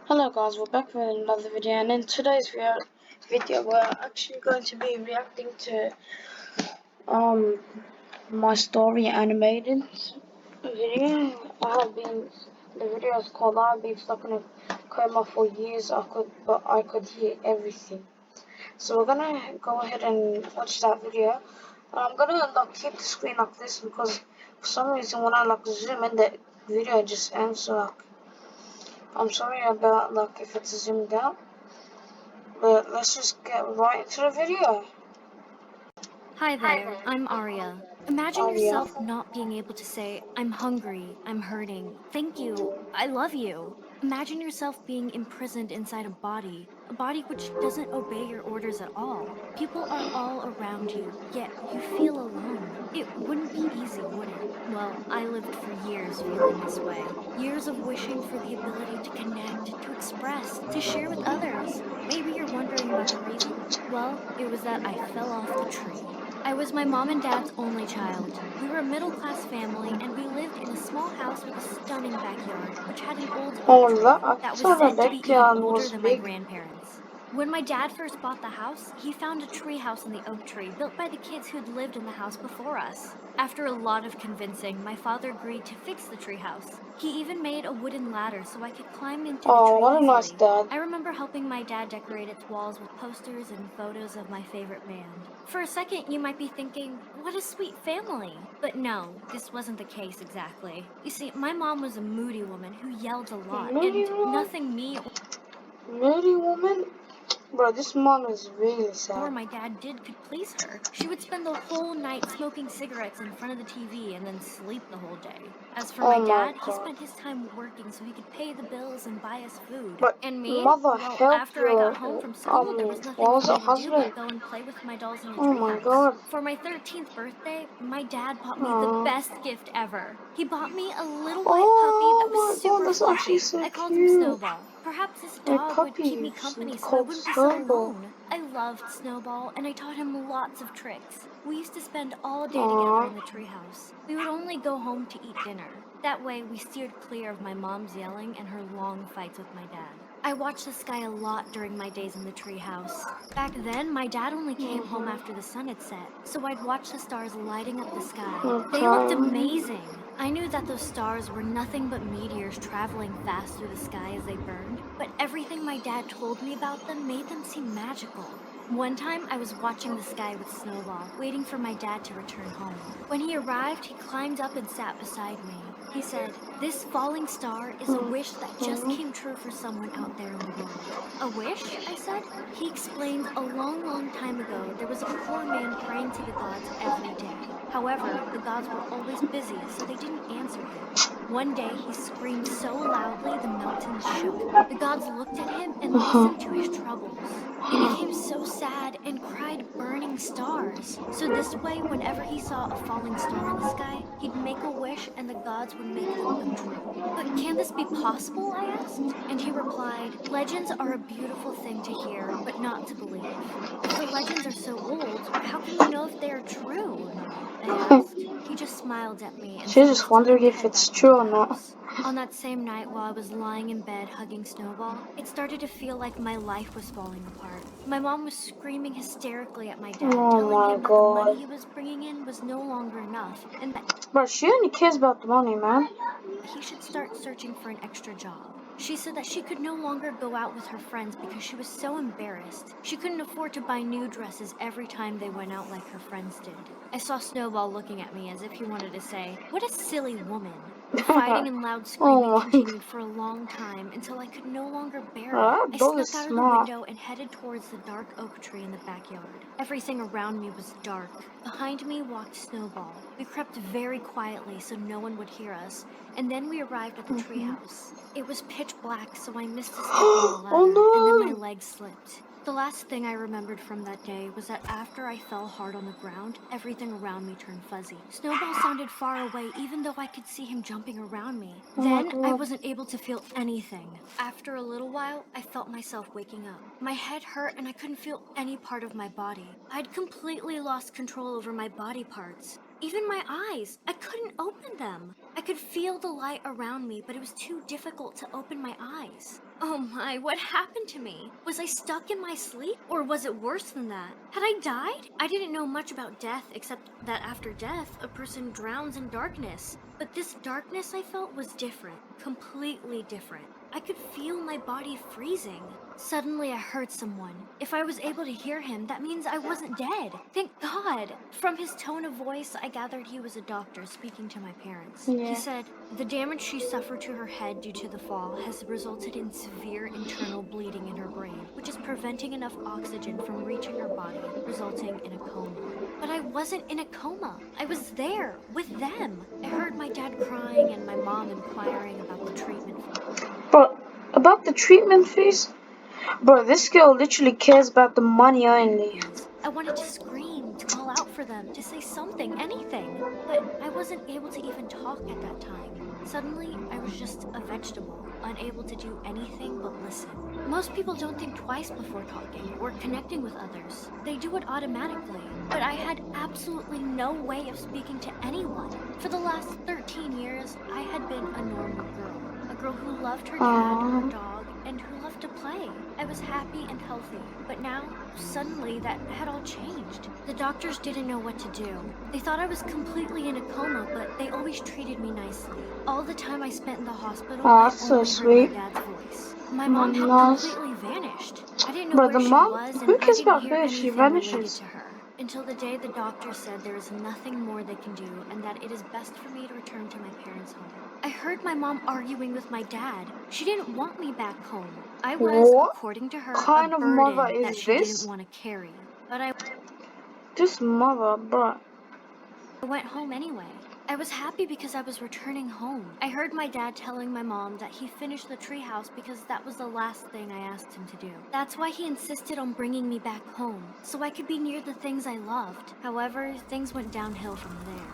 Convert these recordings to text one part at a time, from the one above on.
Hello guys, we're back with another video, and in today's video we're actually going to be reacting to um my story animated video. The video is called I've been stuck in a coma for years. I could hear everything. So we're gonna go ahead and watch that video. I'm gonna keep the screen like this because for some reason when I zoom in, the video just ends. So I'm sorry about if it's zoomed out. But let's just get right into the video. Hi there, I'm Aria. Imagine Yeah. yourself not being able to say, I'm hungry, I'm hurting, thank you, I love you. Imagine yourself being imprisoned inside a body which doesn't obey your orders at all. People are all around you, yet you feel alone. It wouldn't be easy, would it? Well, I lived for years feeling this way. Years of wishing for the ability to connect, to express, to share with others. Maybe you're wondering about the reason? Well, it was that I fell off the tree. I was my mom and dad's only child. We were a middle-class family, and we lived in a small house with a stunning backyard, which had an old oak tree I that was saw the said to be even backyard older was than my big. grandparents. When my dad first bought the house, he found a tree house in the oak tree built by the kids who'd lived in the house before us. After a lot of convincing, my father agreed to fix the tree house. He even made a wooden ladder so I could climb into the Oh, tree what a nice easily. dad. I remember helping my dad decorate its walls with posters and photos of my favorite band. For a second, you might be thinking, what a sweet family. But no, this wasn't the case exactly. You see, my mom was a moody woman who yelled a lot, Moody and woman? nothing me Moody woman? Bro, this mom is really or sad. my dad did could please her. She would spend the whole night smoking cigarettes in front of the TV and then sleep the whole day. As for Oh my my dad, he god. spent his time working so he could pay the bills and buy us food. But And me? mother, Well, help after I your, got home from school, there was nothing what for was me it, to do but husband? go and play with my dolls in the Oh my treehouse. god. For my 13th birthday, my dad bought me the Aww. best gift ever. He bought me a little white puppy that was Oh my god, super that's actually fluffy. so I called him cute. Snowball. Perhaps this A dog would keep puppy me company so I called wouldn't be so Snowball. alone. I loved Snowball, and I taught him lots of tricks. We used to spend all day together Aww. in the treehouse. We would only go home to eat dinner. That way, we steered clear of my mom's yelling and her long fights with my dad. I watched the sky a lot during my days in the treehouse. Back then, my dad only came home after the sun had set, so I'd watch the stars lighting up the sky. They looked amazing. I knew that those stars were nothing but meteors traveling fast through the sky as they burned, but everything my dad told me about them made them seem magical. One time, I was watching the sky with Snowball, waiting for my dad to return home. When he arrived, he climbed up and sat beside me. He said, "This falling star is a wish that just came true for someone out there in the world." "A wish?" I said. He explained a long, long time ago there was a poor man praying to the gods every day. However, the gods were always busy, so they didn't answer him. One day, he screamed so loudly the mountains shook. The gods looked at him and listened to his troubles. He became so sad and cried burning stars. So this way, whenever he saw a falling star in the sky, he'd make a wish and the gods would make them come true. "But can this be possible?" I asked. And he replied, "Legends are a beautiful thing to hear, but not to believe. If the legends are so old, how can we know if they are true or not?" I asked. He just smiled at me and She's told me just to tuck wondering my if head it's back into true the or not. house. On that same night, while I was lying in bed hugging Snowball, it started to feel like my life was falling apart. My mom was screaming hysterically at my dad, Oh telling my him that the money god. he was bringing in was no longer enough, and that But she only cares about the money, man. he should start searching for an extra job. She said that she could no longer go out with her friends because she was so embarrassed. She couldn't afford to buy new dresses every time they went out like her friends did. I saw Snowball looking at me as if he wanted to say, "What a silly woman." The fighting and loud screaming Oh my continued for a long time until I could no longer bear it. god, I that dog is snuck out of the smart. window and headed towards the dark oak tree in the backyard. Everything around me was dark. Behind me walked Snowball. We crept very quietly so no one would hear us, and then we arrived at the treehouse. It was pitch black, so I missed a step on the ladder, and then my Oh leg slipped. The last thing I remembered from that day was that after I fell hard on the ground, everything around me turned fuzzy. Snowball sounded far away even though I could see him jumping around me. no. Oh my Then I god. wasn't able to feel anything. After a little while, I felt myself waking up. My head hurt and I couldn't feel any part of my body. I'd completely lost control over my body parts. Even my eyes, I couldn't open them. I could feel the light around me, but it was too difficult to open my eyes. Oh my, what happened to me? Was I stuck in my sleep? Or was it worse than that? Had I died? I didn't know much about death, except that after death, a person drowns in darkness. But this darkness I felt was different, completely different. I could feel my body freezing. Suddenly, I heard someone. If I was able to hear him, that means I wasn't dead. Thank God! From his tone of voice, I gathered he was a doctor speaking to my parents. He Yeah. said, the damage she suffered to her head due to the fall has resulted in severe internal bleeding in her brain, which is preventing enough oxygen from reaching her body, resulting in a coma. But I wasn't in a coma. I was there, with them. I heard my dad crying and my mom inquiring about the treatment. Bro, about the treatment fees? Bro, this girl literally cares about the money only. I wanted to scream, to call out for them, to say something, anything. But I wasn't able to even talk at that time. Suddenly, I was just a vegetable, unable to do anything but listen. Most people don't think twice before talking or connecting with others. They do it automatically. But I had absolutely no way of speaking to anyone. For the last 13 years, I had been a normal girl. A girl who loved her dad, her dog, and who loved to play. I was happy and healthy, but now, suddenly, that had all changed. The doctors didn't know what to do. They thought I was completely in a coma, but they always treated me nicely. All the time I spent in the hospital, I That's so only sweet. heard my dad's voice. My mom had Nice. completely vanished. I didn't know Bro, where the she mom? was, Who and I cares didn't about hear her? She anything related vanishes. to her. Until the day the doctor said there is nothing more they can do, and that it is best for me to return to my parents' home. I heard my mom arguing with my dad. She didn't want me back home. I was, What according to her, kind a of mother burden that is she this? didn't want to carry. But I This mother, bro. went home anyway. I was happy because I was returning home. I heard my dad telling my mom that he finished the treehouse because that was the last thing I asked him to do. That's why he insisted on bringing me back home, so I could be near the things I loved. However, things went downhill from there.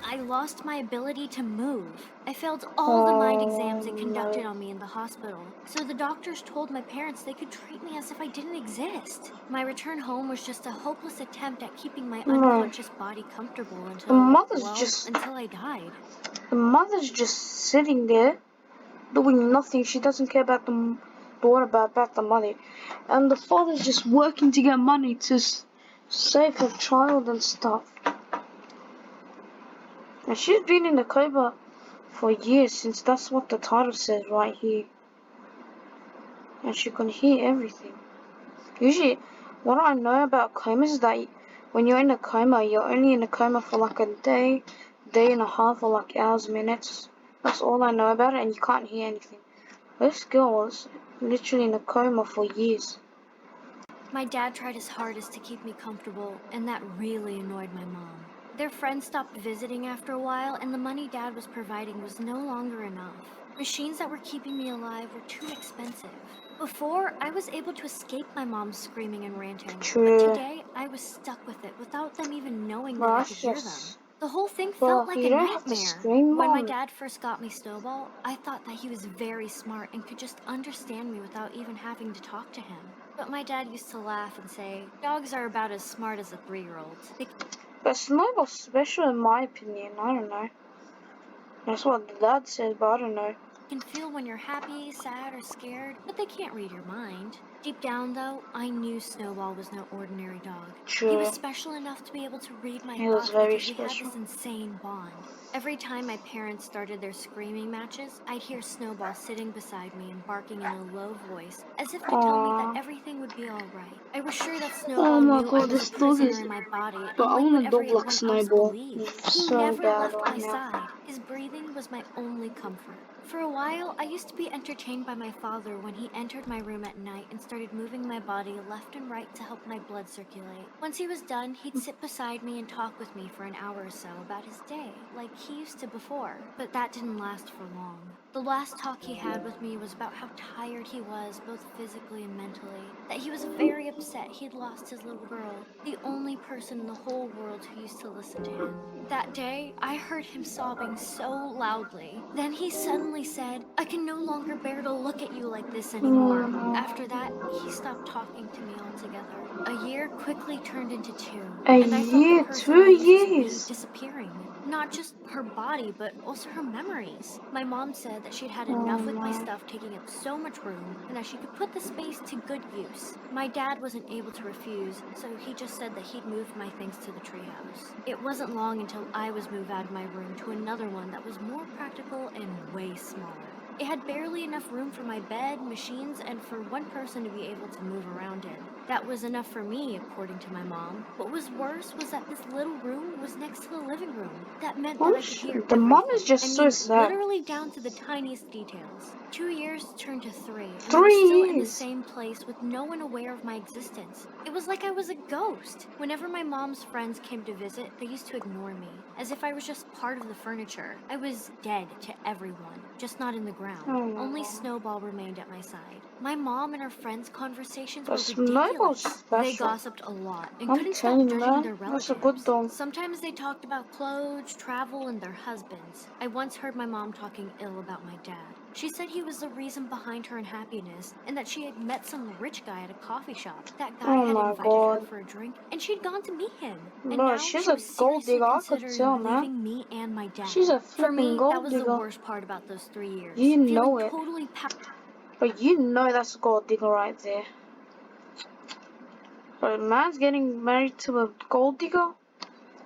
I lost my ability to move. I failed all the mind exams they conducted no. on me in the hospital, so the doctors told my parents they could treat me as if I didn't exist. My return home was just a hopeless attempt at keeping my No. unconscious body comfortable The until, mother's well, just until I died. the mother's just sitting there doing nothing. She doesn't care about the daughter, about the money. And the father's just working to get money to save her child and stuff. And she's been in a coma for years, since that's what the title says right here. And she can hear everything. Usually, what I know about comas is that when you're in a coma, you're only in a coma for like a day and a half, or like hours, minutes. That's all I know about it, and you can't hear anything. This girl was literally in a coma for years. My dad tried his hardest to keep me comfortable, and that really annoyed my mom. Their friends stopped visiting after a while, and the money Dad was providing was no longer enough. Machines that were keeping me alive were too expensive. Before, I was able to escape my mom screaming and ranting, but True. today I was stuck with it without them even knowing that Bro, I that's could hear them. just... The whole thing Bro, felt like you a don't have to nightmare. scream, When my Mom. dad first got me Snowball, I thought that he was very smart and could just understand me without even having to talk to him. But my dad used to laugh and say, dogs are about as smart as a 3-year-old. They But Snowball's special in my opinion. I don't know. That's what the dad said, but I don't know. can feel when you're happy, sad, or scared, but they can't read your mind. Deep down, though, I knew Snowball was no ordinary dog. He True. was special enough to be able to read my He was thoughts very because we had special. this insane bond. Every time my parents started their screaming matches, I'd hear Snowball sitting beside me and barking in a low voice, as if to tell me that Aww. everything would be alright. I was sure that Oh Snowball my knew I god, was this a dog prisoner is... in my body, But I unlike want what a dog like everyone else Snowball. believed. He So never bad left right my now. side. His breathing was my only comfort. For a while, I used to be entertained by my father when he entered my room at night and started moving my body left and right to help my blood circulate. Once he was done, he'd sit beside me and talk with me for an hour or so about his day, like he used to before, but that didn't last for long. The last talk he had with me was about how tired he was, both physically and mentally, that he was very upset he'd lost his little girl, the only person in the whole world who used to listen to him. That day, I heard him sobbing so loudly. Then he suddenly said, "I can no longer bear to look at you like this anymore." After that, he stopped talking to me altogether. A year quickly turned into 2, A and I felt the year, person 2 I used to be years. disappearing. Not just her body, but also her memories. My mom said that she'd had Oh enough with my my. stuff taking up so much room, and that she could put the space to good use. My dad wasn't able to refuse, so he just said that he'd move my things to the treehouse. It wasn't long until I was moved out of my room to another one that was more practical and way smaller. It had barely enough room for my bed, machines, and for one person to be able to move around in. That was enough for me, according to my mom. What was worse was that this little room was next to the living room. That meant that I could hear The mom is everything. just I so mean, sad. literally down to the tiniest details. 2 years turned to 3, and I 3 was still in the years. same place with no one aware of my existence. It was like I was a ghost. Whenever my mom's friends came to visit, they used to ignore me, as if I was just part of the furniture. I was dead to everyone, just not in the ground. Oh, Only Snowball remained at my side. My mom and her friends' conversations were but Snowball's ridiculous. They special. gossiped a lot and I'm couldn't stop telling you, judging man. their That's a good relatives. dog. Sometimes they talked about clothes, travel, and their husbands. I once heard my mom talking ill about my dad. She said he was the reason behind her unhappiness, and that she had met some rich guy at a coffee shop. That guy Oh had my invited her god. for a drink, and she'd gone to meet him. And Bro, now she's she a was gold seriously digger. I could considering tell, man. leaving me and my dad. She's a For flipping me, that gold was the digger. worst part about those 3 years. You know Feeling it. totally But you know that's a gold digger right there. But man's getting married to a gold digger?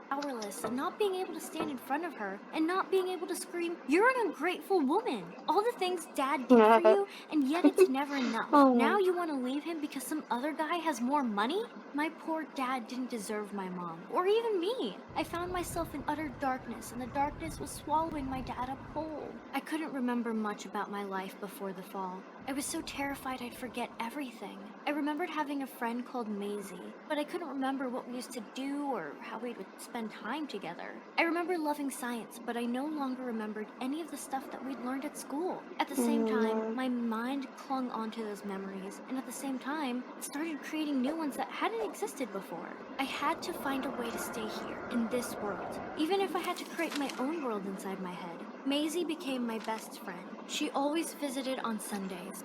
powerless and not being able to stand in front of her and not being able to scream, "You're an ungrateful woman." All the things Dad did for you, and yet it's never enough. Oh. Now you want to leave him because some other guy has more money? My poor dad didn't deserve my mom, or even me. I found myself in utter darkness, and the darkness was swallowing my dad up whole. I couldn't remember much about my life before the fall. I was so terrified I'd forget everything. I remembered having a friend called Maisie, but I couldn't remember what we used to do or how we would spend time together. I remember loving science, but I no longer remembered any of the stuff that we'd learned at school. At the same time, my mind clung onto those memories, and at the same time, it started creating new ones that hadn't existed before. I had to find a way to stay here, in this world, even if I had to create my own world inside my head. Maisie became my best friend. She always visited on Sundays.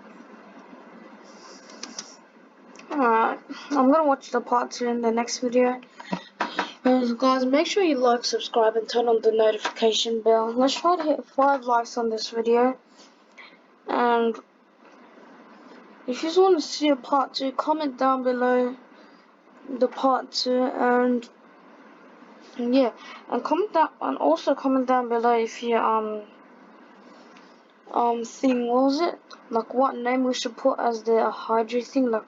Alright, I'm gonna watch the part 2 in the next video. Guys, make sure you like, subscribe, and turn on the notification bell. Let's try to hit 5 likes on this video. And if you want to see a part 2, comment down below the part 2. And yeah, and comment down, and also comment down below if you thing, what was it? Like what name we should put as the Hydra thing, like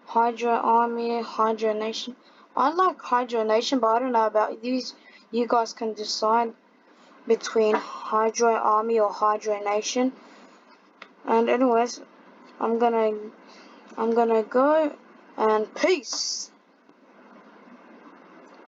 Hydra Army, Hydra Nation. I like Hydra Nation, but I don't know about these. You guys can decide between Hydra Army or Hydra Nation. And anyways, I'm gonna go and peace.